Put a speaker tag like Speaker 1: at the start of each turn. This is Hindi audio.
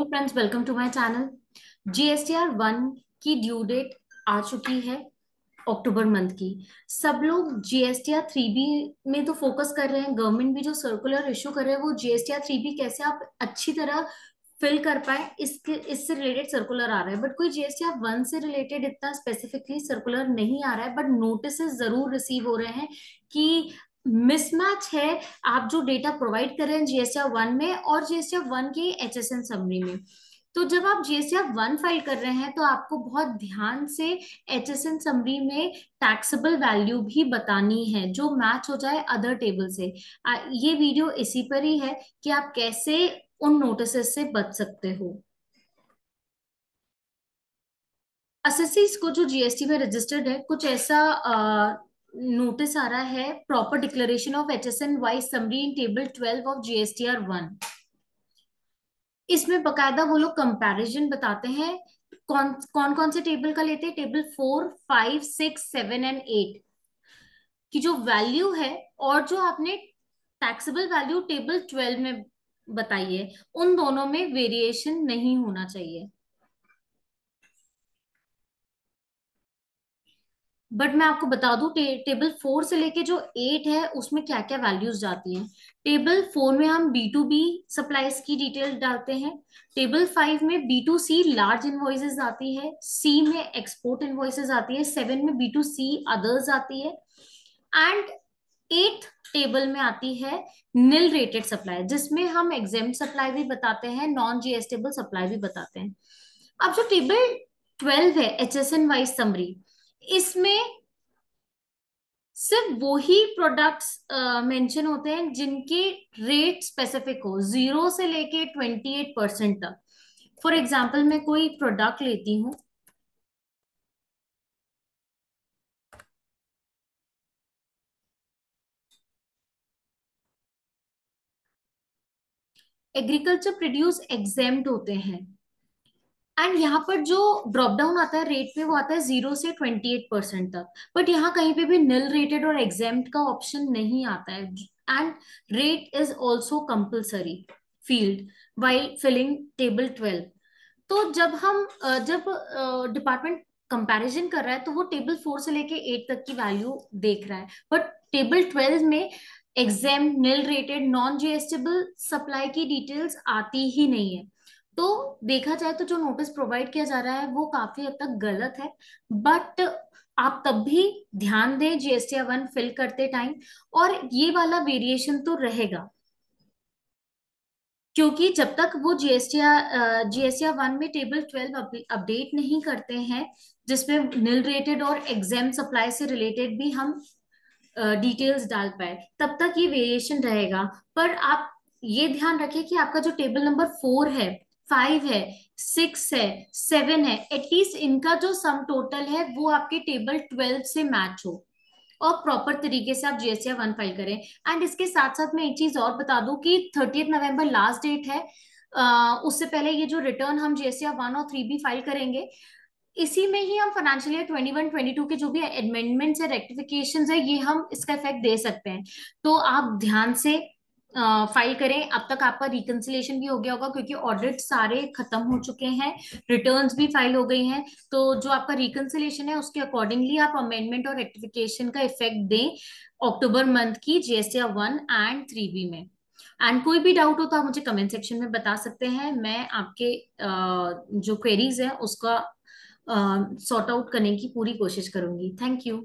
Speaker 1: Friends, welcome to my channel. GSTR one की ड्यू डेट आ चुकी है अक्टूबर मंथ की। सब लोग जीएसटीआर थ्री बी में तो फोकस कर रहे हैं। गवर्नमेंट भी जो सर्कुलर इशू कर रहे हैं वो जीएसटीआर थ्री बी कैसे आप अच्छी तरह फिल कर पाए इसके इससे रिलेटेड सर्कुलर आ रहा है। बट कोई जीएसटीआर वन से रिलेटेड इतना स्पेसिफिकली सर्कुलर नहीं आ रहा है, बट नोटिसेस जरूर रिसीव हो रहे हैं कि मिसमैच है आप जो डेटा प्रोवाइड कर रहे हैं जीएसटीआर वन में और जीएसटीआर वन के एचएसएन समरी में। तो जब आप जीएसटीआर वन फाइल कर रहे हैं तो आपको बहुत ध्यान से एचएसएन समरी में टैक्सेबल वैल्यू भी बतानी है जो मैच हो जाए अदर टेबल से। ये वीडियो इसी पर ही है कि आप कैसे उन नोटिसेस से बच सकते हो। असेसीज को जो जीएसटी में रजिस्टर्ड है कुछ ऐसा नोटिस आ रहा है, proper declaration of HSN wise summary in table 12 of GSTR one. इसमें बकायदा वो लोग कंपैरिजन बताते हैं कौन कौन कौन से टेबल का लेते हैं। टेबल 4, 5, 6, 7 एंड 8 की जो वैल्यू है और जो आपने टैक्सेबल वैल्यू टेबल 12 में बताई है उन दोनों में वेरिएशन नहीं होना चाहिए। बट मैं आपको बता दूं टेबल 4 से लेके जो 8 है उसमें क्या क्या वैल्यूज जाती हैं। टेबल 4 में हम बी टू बी सप्लाईज की डिटेल डालते हैं। टेबल 5 में B to C large invoices आती है। सी में एक्सपोर्ट इन्वॉइसेस आती है। 7 में बी टू सी अदर्स आती है। एंड 8th टेबल में आती है निल रेटेड सप्लाई, जिसमें हम एग्जेम्प्ट सप्लाई भी बताते हैं, नॉन जीएसटेबल सप्लाई भी बताते हैं। अब जो टेबल 12 है एचएसएन वाइज समरी, इसमें सिर्फ वो ही प्रोडक्ट्स मेंशन होते हैं जिनके रेट स्पेसिफिक हो, 0 से लेके 28% तक। फॉर एग्जाम्पल मैं कोई प्रोडक्ट लेती हूँ, एग्रीकल्चर प्रोड्यूस एग्जेम्प्ट होते हैं। एंड यहाँ पर जो ड्रॉप डाउन आता है रेट में वो आता है 0 से 28% तक। बट यहाँ कहीं पे भी निल रेटेड और एग्जेम्प्ट का ऑप्शन नहीं आता है। And rate is also compulsory field while filling table 12। तो जब डिपार्टमेंट कंपैरिजन कर रहा है तो वो टेबल 4 से लेके 8 तक की वैल्यू देख रहा है। बट टेबल 12 में exam nil rated non GSTable supply की डिटेल्स आती ही नहीं है। तो देखा जाए तो जो नोटिस प्रोवाइड किया जा रहा है वो काफी हद तक गलत है। बट आप तब भी ध्यान दें जीएसटी वन फिल करते टाइम, और ये वाला वेरिएशन तो रहेगा क्योंकि जब तक वो जीएसटीआर वन में टेबल 12 अपडेट नहीं करते हैं जिसमें निल रेटेड और एग्जाम सप्लाई से रिलेटेड भी हम डिटेल्स डाल पाए, तब तक ये वेरिएशन रहेगा। पर आप ये ध्यान रखें कि आपका जो टेबल नंबर 4 है, 5 है, 6 है, 7 है, एटलीस्ट इनका जो सम टोटल है वो आपके टेबल 12 से मैच हो और प्रॉपर तरीके से आप जीएसटी वन फाइल करें। एंड इसके साथ साथ मैं एक चीज और बता दूं कि 30 नवंबर लास्ट डेट है। उससे पहले ये जो रिटर्न हम जीएसटी वन और थ्री बी फाइल करेंगे, इसी में ही हम फाइनेंशियल ईयर 21-22 के जो भी अमेंडमेंट्स है, रेक्टिफिकेशन है, ये हम इसका इफेक्ट दे सकते हैं। तो आप ध्यान से फाइल करें। अब तक आपका रिकंसिलेशन भी हो गया होगा क्योंकि ऑडिट सारे खत्म हो चुके हैं, रिटर्न्स भी फाइल हो गई हैं। तो जो आपका रिकंसिलेशन है उसके अकॉर्डिंगली आप अमेंडमेंट और रेक्टिफिकेशन का इफेक्ट दें अक्टूबर मंथ की GST one and three B में। एंड कोई भी डाउट हो तो आप मुझे कमेंट सेक्शन में बता सकते हैं। मैं आपके जो क्वेरीज है उसका सॉर्ट आउट करने की पूरी कोशिश करूंगी। Thank you.